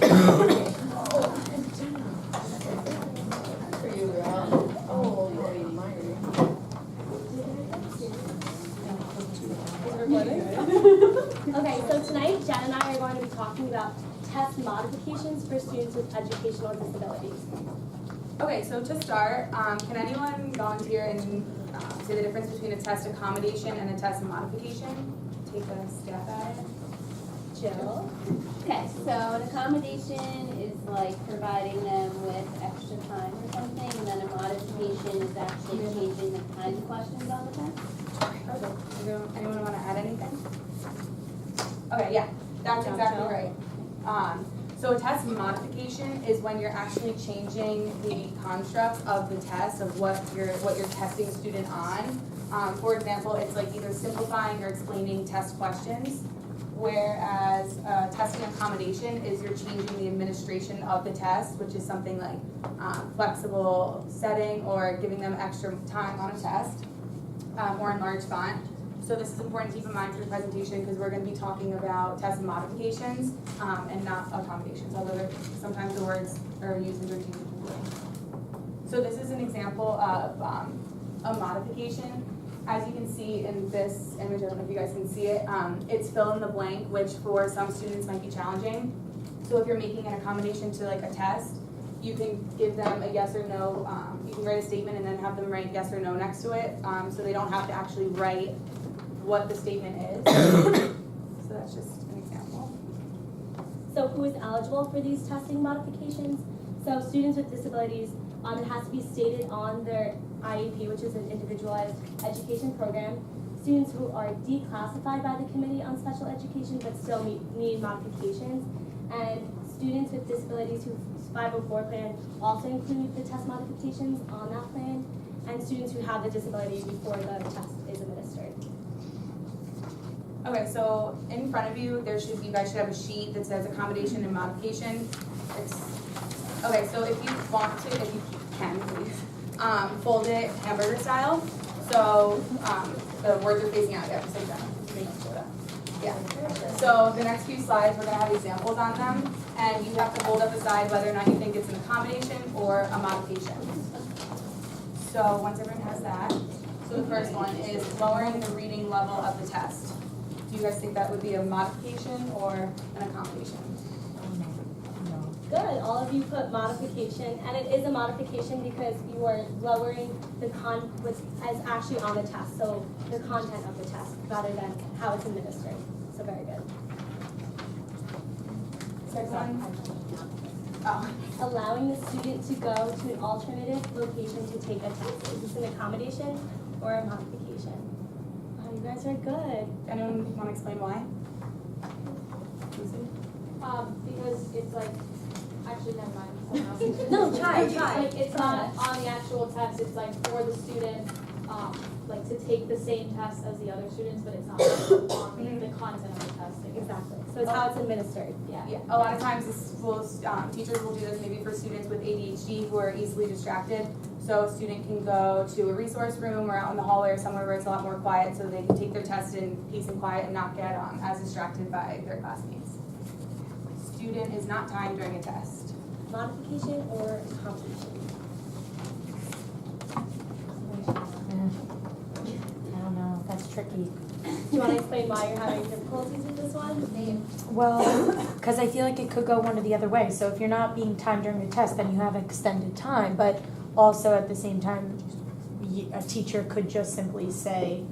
Okay, so tonight Jen and I are going to be talking about test modifications for students with educational disabilities. Okay, so to start, can anyone volunteer and say the difference between a test accommodation and a test modification? Take a stab at it. Jill? Okay, so an accommodation is like providing them with extra time or something, and then a modification is actually changing the kinds of questions on the test. Perfect. Anyone want to add anything? Okay, yeah, that's exactly right. So a test modification is when you're actually changing the construct of the test of what you're testing a student on. For example, it's like either simplifying or explaining test questions, whereas testing accommodation is you're changing the administration of the test, which is something like flexible setting or giving them extra time on a test or enlarged font. So this is important to keep in mind for the presentation because we're going to be talking about test modifications and not accommodations, although sometimes the words are used interchangeably. So this is an example of a modification. As you can see in this image, I don't know if you guys can see it, it's fill in the blank, which for some students might be challenging. So if you're making an accommodation to like a test, you can give them a yes or no, you can write a statement and then have them write yes or no next to it, so they don't have to actually write what the statement is. So that's just an example. So who is eligible for these testing modifications? So students with disabilities, it has to be stated on their IEP, which is an individualized education program. Students who are declassified by the Committee on Special Education but still need modifications. And students with disabilities whose 504 plan also include the test modifications on that plan. And students who have the disability before the test is administered. Okay, so in front of you, you guys should have a sheet that says accommodation and modification. Okay, so if you want to, if you can, please, fold it hamburger style. So the words are facing out. Yeah, just like that. Yeah. So the next few slides, we're going to have examples on them, and you have to hold up a side whether or not you think it's an accommodation or a modification. So once everyone has that, so the first one is lowering the reading level of the test. Do you guys think that would be a modification or an accommodation? Good, all of you put modification, and it is a modification because you are lowering what's actually on the test, so the content of the test rather than how it's administered. So very good. Next one. Oh. Allowing the student to go to an alternative location to take a test. Is this an accommodation or a modification? Oh, you guys are good. Anyone want to explain why? Because it's like, actually never mind. No, try. Like it's not on the actual test, it's like for the student, like to take the same test as the other students, but it's not on the content of the test. Exactly. So it's how it's administered. Yeah. A lot of times teachers will do this maybe for students with ADHD who are easily distracted. So a student can go to a resource room or out in the hallway or somewhere where it's a lot more quiet so they can take their test in peace and quiet and not get as distracted by their classmates. Student is not timed during a test. Modification or accommodation? I don't know, that's tricky. Do you want to explain why you're having difficulties with this one? Well, because I feel like it could go one or the other way. So if you're not being timed during the test, then you have extended time. But also at the same time, a teacher could just simply say,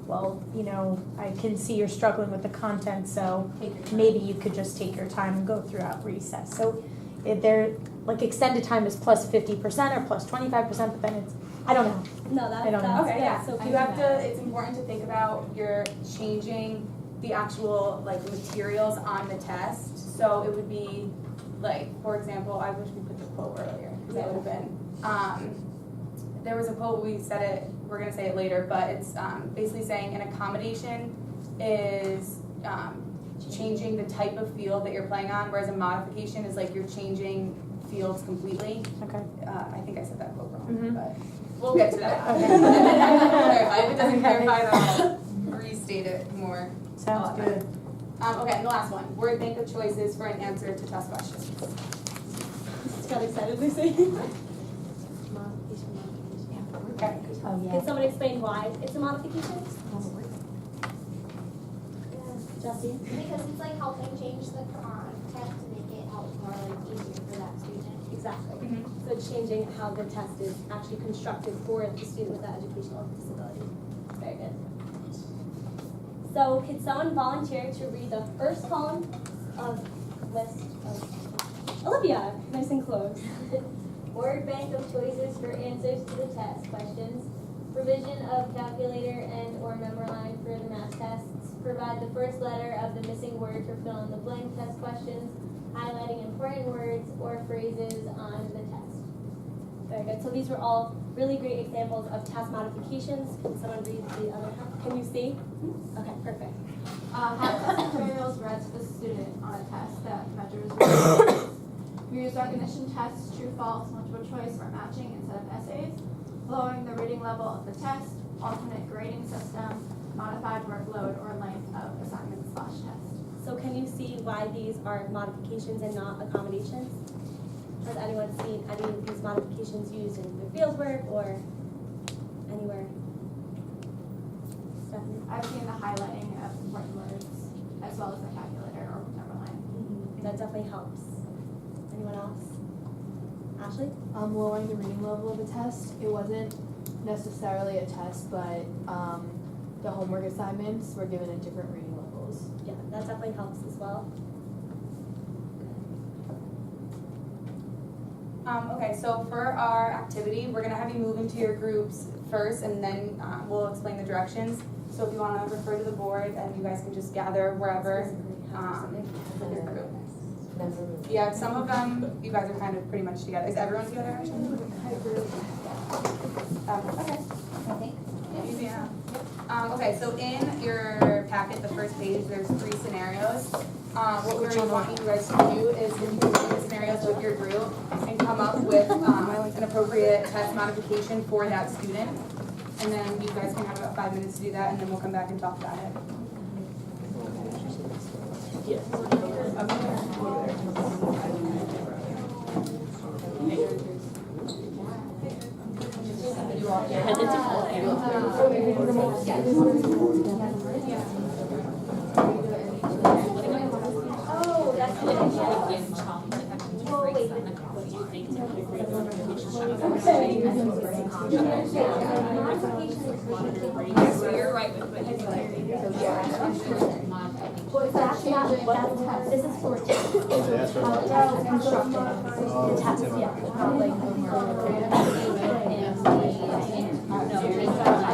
well, you know, I can see you're struggling with the content, so maybe you could just take your time and go throughout recess. So like extended time is plus 50% or plus 25%, but then it's, I don't know. No, I don't know. Okay, yeah. So You have to, it's important to think about you're changing the actual like materials on the test. So it would be like, for example, I wish we put the quote earlier because that would have been, there was a quote, we said it, we're going to say it later, but it's basically saying an accommodation is changing the type of field that you're playing on, whereas a modification is like you're changing fields completely. Okay. I think I said that quote wrong, Mhm. but we'll get to that. Okay. If it doesn't clarify, then I'll restate it more. Sounds good. Okay, and the last one, word bank of choices for an answer to test questions. Just got excited, Lucy. Okay. Oh, yeah. Can someone explain why it's a modification? Jesse? Because it's like helping change the test to make it help more like easier for that student. Exactly. Mhm. So it's changing how the test is actually constructed for the student with that educational disability. Very good. So could someone volunteer to read the first column of list of Olivia? Nice and close. Word bank of choices for answers to the test questions. Provision of calculator and or number line for the math tests. Provide the first letter of the missing word for fill in the blank test questions. Highlighting important words or phrases on the test. Very good. So these were all really great examples of task modifications. Can someone read the other half? Can you see? Okay, perfect. Have test materials read to the student on a test that measures reading. Use recognition tests, true, false, multiple choice, or matching instead of essays. Lowering the reading level of the test, alternate grading system, modified workload or length of assignment/test. So can you see why these are modifications and not accommodations? Has anyone seen any of these modifications used in their field work or anywhere? Stephanie? I've seen the highlighting of important words as well as the calculator or number line. That definitely helps. Anyone else? Ashley? Lowering the reading level of a test. It wasn't necessarily a test, but the homework assignments were given at different reading levels. Yeah, that definitely helps as well. Okay, so for our activity, we're gonna have you move into your groups first, and then we'll explain the directions. So if you wanna refer to the board, and you guys can just gather wherever in your group. Yeah, some of them, you guys are kind of pretty much together. Is everyone together, actually? Okay. I think. Easy enough. Okay, so in your packet, the first page, there's 3 scenarios. What we really want you guys to do is review the scenarios with your group and come up with an appropriate test modification for that student. And then you guys can have about 5 minutes to do that, and then we'll come back and talk about it. Oh, that's good. Oh, wait. So you're right with what you said. Well, that's not, this is for constructing the test, yeah. I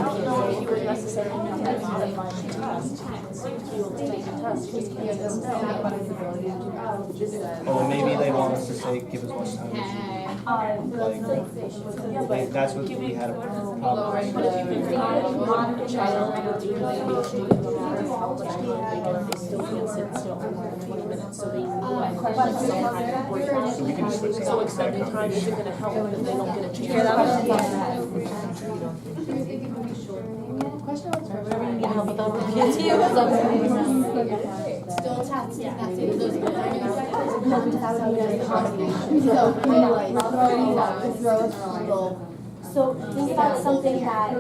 don't know if you would necessarily have to modify the test. You will take the test, just give them Well, maybe they want us to say, give as much time as like, that's what we had a problem with. But if you can modify the child, they still can't sit still for 20 minutes, so they need some kind of break. So we can just switch So extended time isn't gonna help if they don't get a chance. Whatever you need help with that, it's you. Still tests, that's it. Those are So think about something that,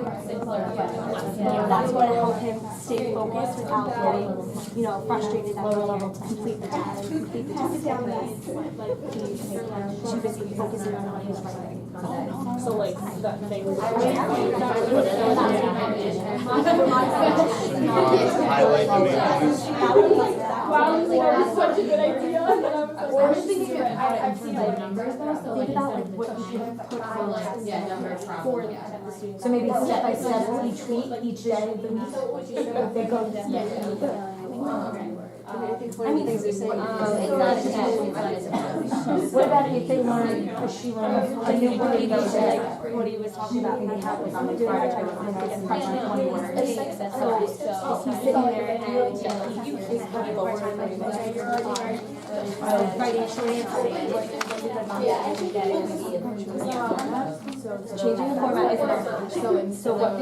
that's going to help him stay focused without getting, frustrated at having to complete the test. Complete the test. Too busy focusing on what he's writing. So like that thing. Highlight the main points. Wow, that's such a good idea. I was thinking, I've seen like numbers though, so like Think about instead of what you should put for on like, yeah, numbers for from, the yeah. students. So maybe step by step each week, each day of the week. They go. I think one of the things they're saying. What about if they learn, if she learns a new word each day? What he was talking about, maybe how it's on the Friday, and get pressure on 20 words. So he's sitting there and he's having a hard time. Writing short answer. Changing the format is not. So what?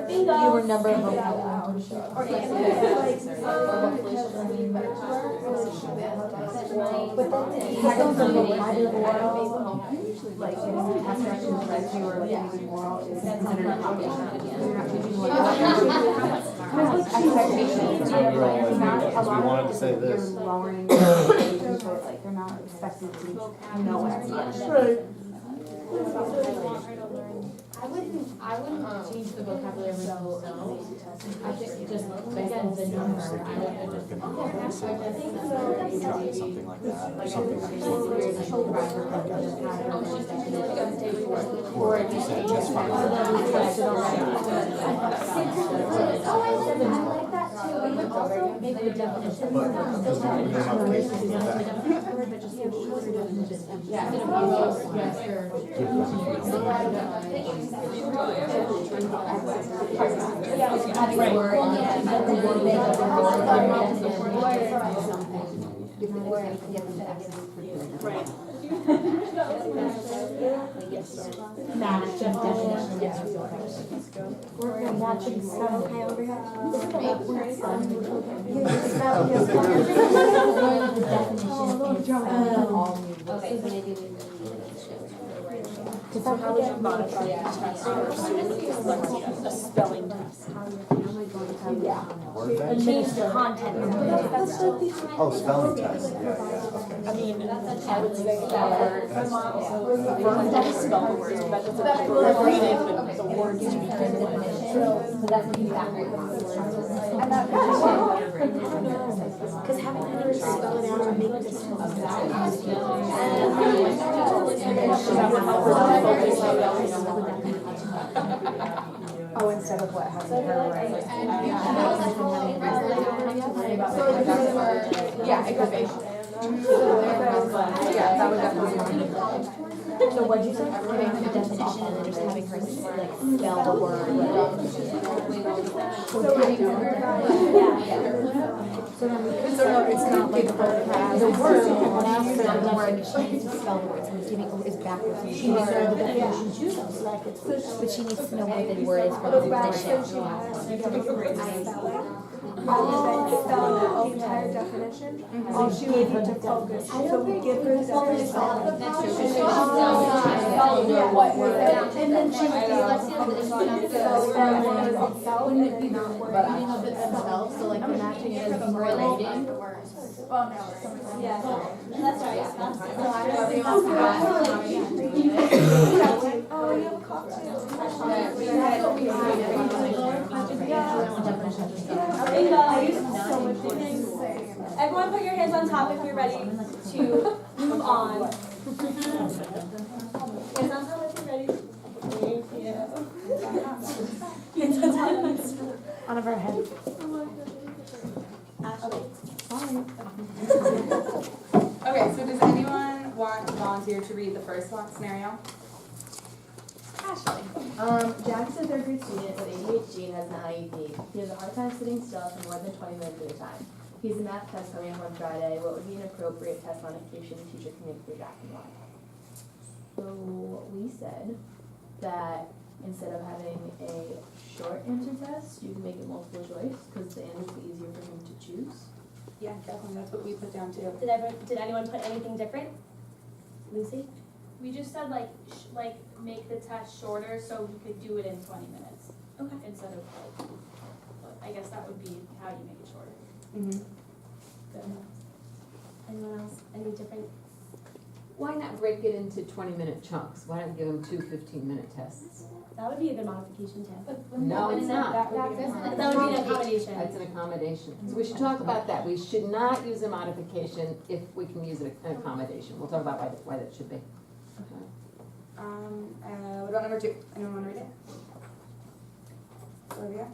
Bingo. You remember vocabulary. But then Like, test sections, like, you were using oral, is considered a combination. Because we wanted to say You're this. lowering the expectations, but like, they're not expected to know what it's I wouldn't change the vocabulary so, I think just, again, the number, I would just. Something like that, or something like that. Or if you said just fine. I like that too, but you also make the definition. match of definition, yes. We're matching some. So how would you modify the test for students with dyslexia, a spelling test? Word bank? Change the content. Oh, spelling test, yeah. I mean, I would say that word, learn how to spell the words, but that doesn't read it, but the words to be given. Because having her spell it out and make this. Oh, instead of what having her write. Yeah, it could be. Yeah, that would definitely be. So what'd you say? Giving her the definition and then just having her like spell the word. So then we could So it's not like the word, the word, she needs to spell the words, and giving is backwards. She needs to know the definition too, so like it's, but she needs to know what the word is for the definition. Rather than spelling out the entire definition, all she would need to focus, so we give her the definition. And then she would be like, wouldn't it be not reading of it themselves, so like the matching is relating. Well, no, yeah, that's right, yeah. Oh, you have a cocktail. Bingo. I used so much things. Everyone put your hands on top if you're ready to move on. Hands on top if you're ready. Thank you. Hands on top. On of our head. Ashley. Okay, so does anyone want to volunteer to read the first one scenario? Ashley. Jack is a third grade student with ADHD and has an IEP. He has a hard time sitting still for more than 20 minutes at a time. He has a math test coming up on Friday. What would be an appropriate test modification the teacher can make for Jack and why? So we said that instead of having a short answer test, you can make it multiple choice because the answer will be easier for him to choose. Yeah, definitely, that's what we put down too. Did anyone put anything different? Lucy? We just said like make the test shorter so you could do it in 20 minutes. Okay. Instead of but I guess that would be how you make it shorter. Mm-hmm. Anyone else? Any different? Why not break it into 20-minute chunks? Why not give them two 15-minute tests? That would be a good modification test. No, it's not. That would be an accommodation. That's an accommodation. So we should talk about that. We should not use a modification if we can use an accommodation. We'll talk about why that should be. What about number 2? Anyone want to read it? Olivia?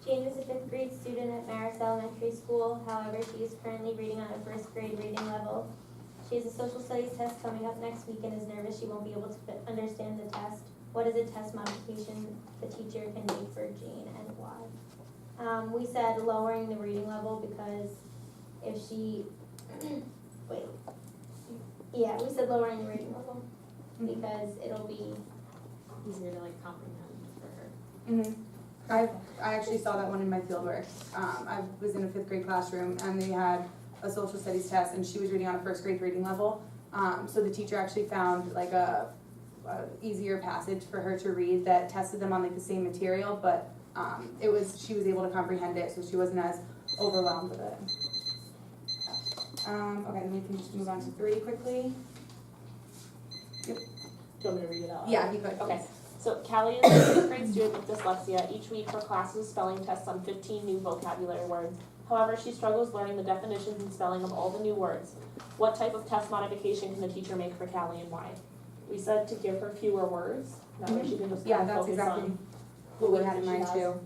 Jane is a 5th grade student at Marist Elementary School. However, she is currently reading on a 1st grade reading level. She has a social studies test coming up next week and is nervous she won't be able to understand the test. What is a test modification the teacher can make for Jane and why? We said lowering the reading level because if she, wait. Yeah, we said lowering the reading level, because it'll be, Easier to like comprehend for her. I actually saw that one in my fieldwork. I was in a 5th grade classroom and they had a social studies test and she was reading on a 1st grade reading level. So the teacher actually found like a easier passage for her to read that tested them on like the same material, but she was able to comprehend it, so she wasn't as overwhelmed with it. Okay, then we can just move on to 3 quickly. Do you want me to read it out? Yeah, if you could. Okay. So Callie is a 6th grade student with dyslexia. Each week her class is spelling tests on 15 new vocabulary words. However, she struggles learning the definitions and spelling of all the new words. What type of test modification can the teacher make for Callie and why? We said to give her fewer words. That way she can just Yeah, kind of that's focus exactly on what we had in mind too.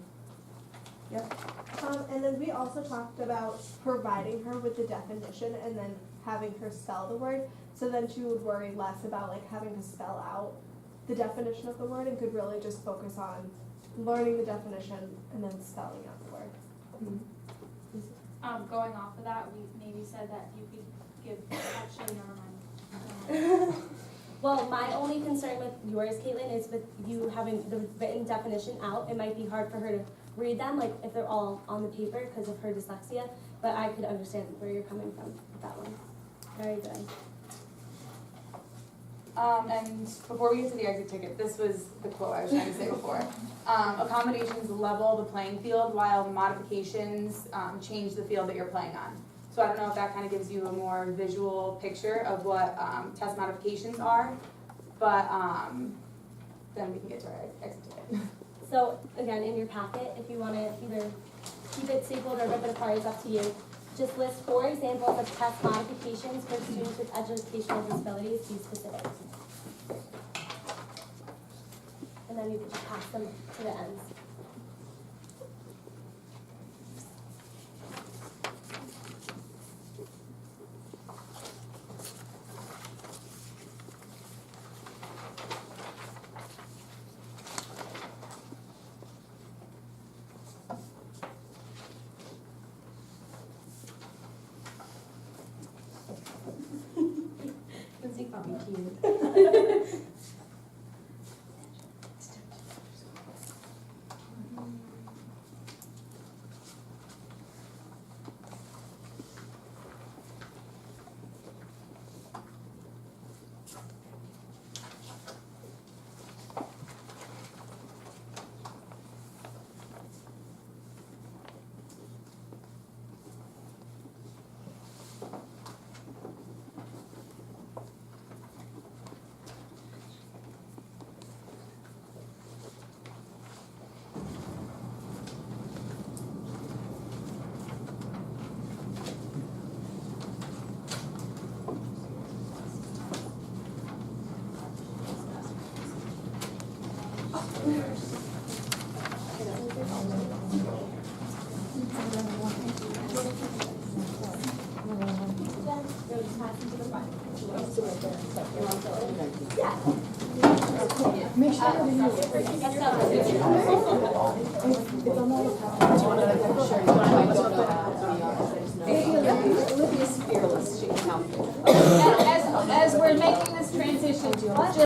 And then we also talked about providing her with the definition and then having her spell the word. So then she would worry less about like having to spell out the definition of the word and could really just focus on learning the definition and then spelling out the word. Going off of that, we maybe said that you could give, actually, never mind. Well, my only concern with yours, Caitlin, is with you having the written definition out. It might be hard for her to read them, like if they're all on the paper because of her dyslexia, but I could understand where you're coming from with that one. Very good. And before we get to the exit ticket, this was the quote I was trying to say before. Accommodations level the playing field while modifications change the field that you're playing on. So I don't know if that kind of gives you a more visual picture of what test modifications are, but then we can get to our exit ticket. So again, in your packet, if you want to either keep it stapled or rip it apart, it's up to you. Just list 4 examples of test modifications for students with educational disabilities. Be specific. And then you can just pass them to the ends. Olivia is fearless, she can help. As we're making this transition,